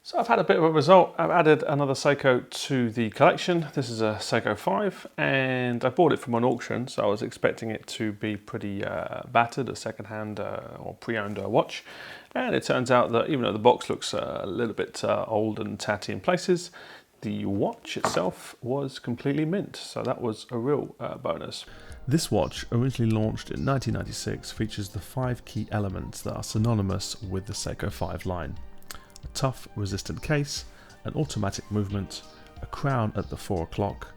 So I've had a bit of a result. I've added another Seiko to the collection. This is a Seiko 5 and I bought it from an auction, so I was expecting it to be pretty battered, a second-hand or pre-owned watch. And it turns out that even though the box looks a little bit old and tatty in places, the watch itself was completely mint. So that was a real bonus. This watch, originally launched in 1996, features the 5 key elements that are synonymous with the Seiko 5 line. A tough, resistant case, an automatic movement, a crown at the 4 o'clock,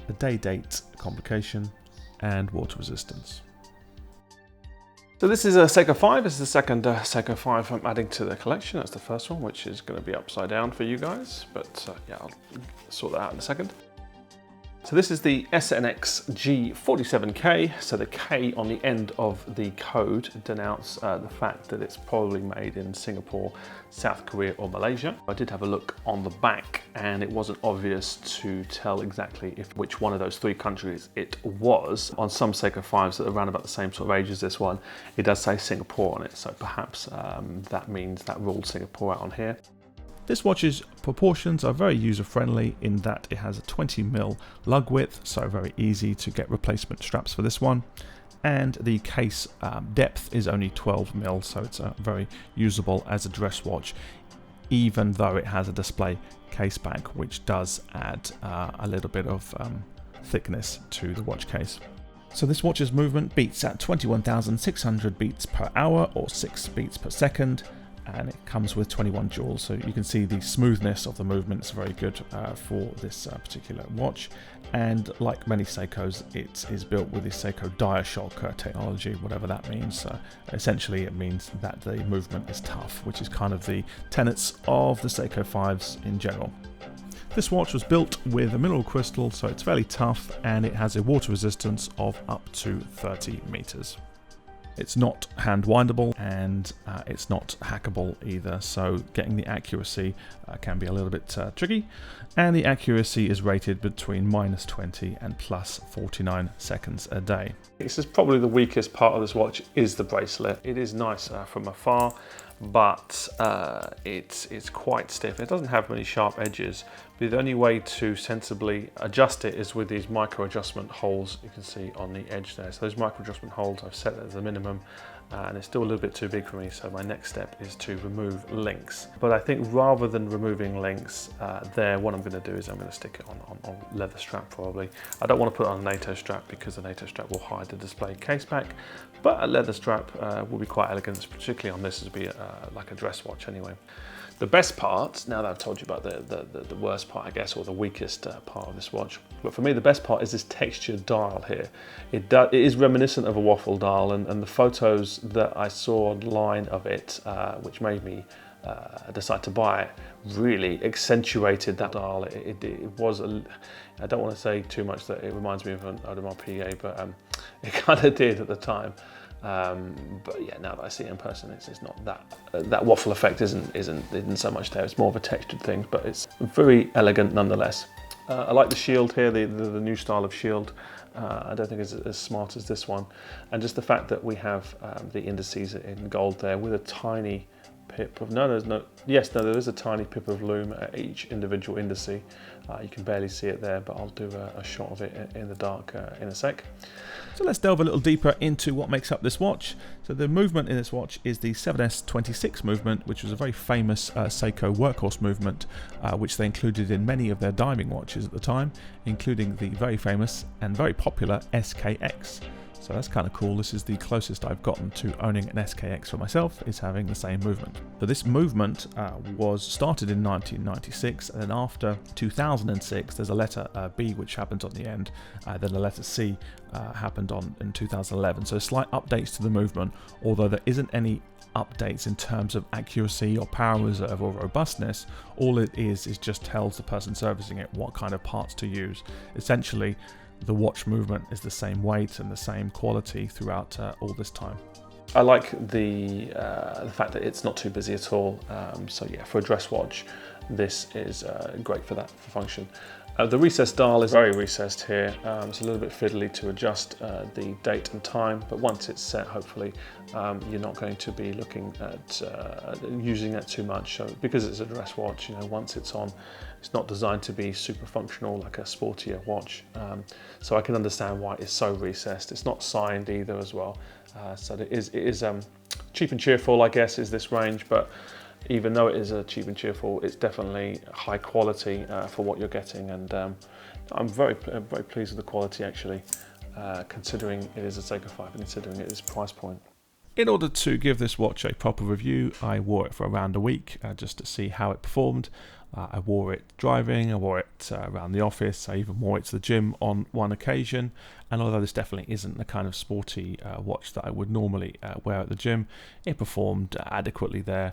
a day-date complication, and water resistance. So this is a Seiko 5. This is the second Seiko 5 I'm adding to the collection. That's the first one, which is going to be upside down for you guys, but yeah, I'll sort that out in a second. So this is the SNXG47K, so the K on the end of the code denotes the fact that it's probably made in Singapore, South Korea or Malaysia. I did have a look on the back and it wasn't obvious to tell exactly which one of those 3 countries it was. On some Seiko 5s that are around about the same sort of age as this one, it does say Singapore on it, so perhaps that means that ruled Singapore out on here. This watch's proportions are very user-friendly in that it has a 20mm lug width, so very easy to get replacement straps for this one. And the case depth is only 12mm, so it's very usable as a dress watch, even though it has a display case back, which does add a little bit of thickness to the watch case. So this watch's movement beats at 21,600 beats per hour or 6 beats per second. And it comes with 21 joules, so you can see the smoothness of the movement is very good for this particular watch. And like many Seikos, it is built with the Seiko DiaShock technology, whatever that means. Essentially it means that the movement is tough, which is kind of the tenets of the Seiko 5s in general. This watch was built with a mineral crystal, so it's fairly tough, and it has a water resistance of up to 30 meters. It's not hand windable and it's not hackable either, so getting the accuracy can be a little bit tricky. And the accuracy is rated between -20 and +49 seconds a day. This is probably the weakest part of this watch is the bracelet. It is nice from afar, but it's quite stiff. It doesn't have many sharp edges, but the only way to sensibly adjust it is with these micro adjustment holes you can see on the edge there. So those micro adjustment holes I've set as a minimum, and it's still a little bit too big for me, so my next step is to remove links. But I think rather than removing links there, what I'm going to do is I'm going to stick it on leather strap probably. I don't want to put it on a NATO strap because the NATO strap will hide the display case back, but a leather strap will be quite elegant, particularly on this as be like a dress watch anyway. The best part, now that I've told you about the worst part, I guess, or the weakest part of this watch, but for me the best part is this textured dial here. It is reminiscent of a waffle dial, and the photos that I saw online of it, which made me decide to buy it, really accentuated that dial. It was, I don't want to say too much that it reminds me of an Audemars Piguet, but it kind of did at the time. But yeah, now that I see it in person, it's not that waffle effect isn't so much there. It's more of a textured thing, but it's very elegant nonetheless. I like the shield here, the new style of shield. I don't think it's as smart as this one, and just the fact that we have the indices in gold there with a tiny pip of there is a tiny pip of lume at each individual indice. You can barely see it there, but I'll do a shot of it in the dark in a sec. So let's delve a little deeper into what makes up this watch. So the movement in this watch is the 7S26 movement, which was a very famous Seiko workhorse movement, which they included in many of their diving watches at the time, including the very famous and very popular SKX. So that's kind of cool. This is the closest I've gotten to owning an SKX for myself, is having the same movement. So this movement was started in 1996, and then after 2006 there's a letter B which happens on the end, then a letter C happened in 2011. So slight updates to the movement, although there isn't any updates in terms of accuracy or power reserve or robustness. All it is just tells the person servicing it what kind of parts to use. Essentially, the watch movement is the same weight and the same quality throughout all this time. I like the fact that it's not too busy at all. So yeah, for a dress watch, this is great for that function. The recessed dial is very recessed here. It's a little bit fiddly to adjust the date and time, but once it's set, hopefully you're not going to be looking at using it too much. So because it's a dress watch, you know, once it's on, it's not designed to be super functional like a sportier watch. So I can understand why it's so recessed. It's not signed either as well. So it is cheap and cheerful, I guess, is this range, but even though it is cheap and cheerful, it's definitely high quality for what you're getting, and I'm very pleased with the quality actually, considering it is a Seiko 5 and considering it is price point. In order to give this watch a proper review, I wore it for around a week just to see how it performed. I wore it driving, I wore it around the office, I even wore it to the gym on one occasion, and although this definitely isn't the kind of sporty watch that I would normally wear at the gym, it performed adequately there.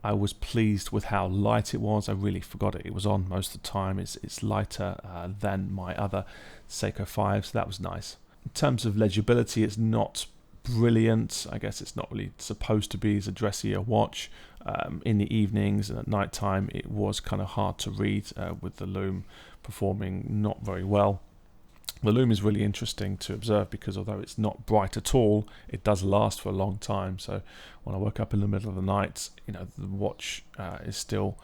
I was pleased with how light it was. I really forgot it was on most of the time. It's lighter than my other Seiko 5s, so that was nice. In terms of legibility, it's not brilliant. I guess it's not really supposed to be as a dressier watch. In the evenings and at night time, it was kind of hard to read with the lume performing not very well. The lume is really interesting to observe because although it's not bright at all, it does last for a long time. So when I woke up in the middle of the night, you know, the watch is still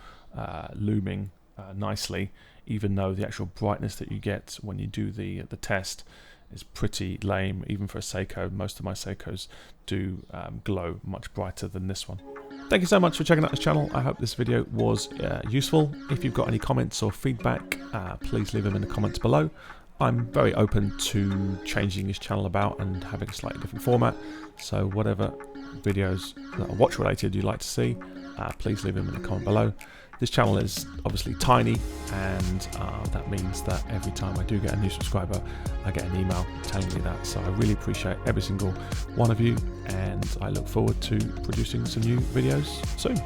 looming nicely, even though the actual brightness that you get when you do the test is pretty lame. Even for a Seiko, most of my Seikos do glow much brighter than this one. Thank you so much for checking out this channel. I hope this video was useful. If you've got any comments or feedback, please leave them in the comments below. I'm very open to changing this channel about and having a slightly different format. So whatever videos that are watch related you'd like to see, please leave them in the comment below. This channel is obviously tiny, and that means that every time I do get a new subscriber, I get an email telling me that. So I really appreciate every single one of you, and I look forward to producing some new videos soon.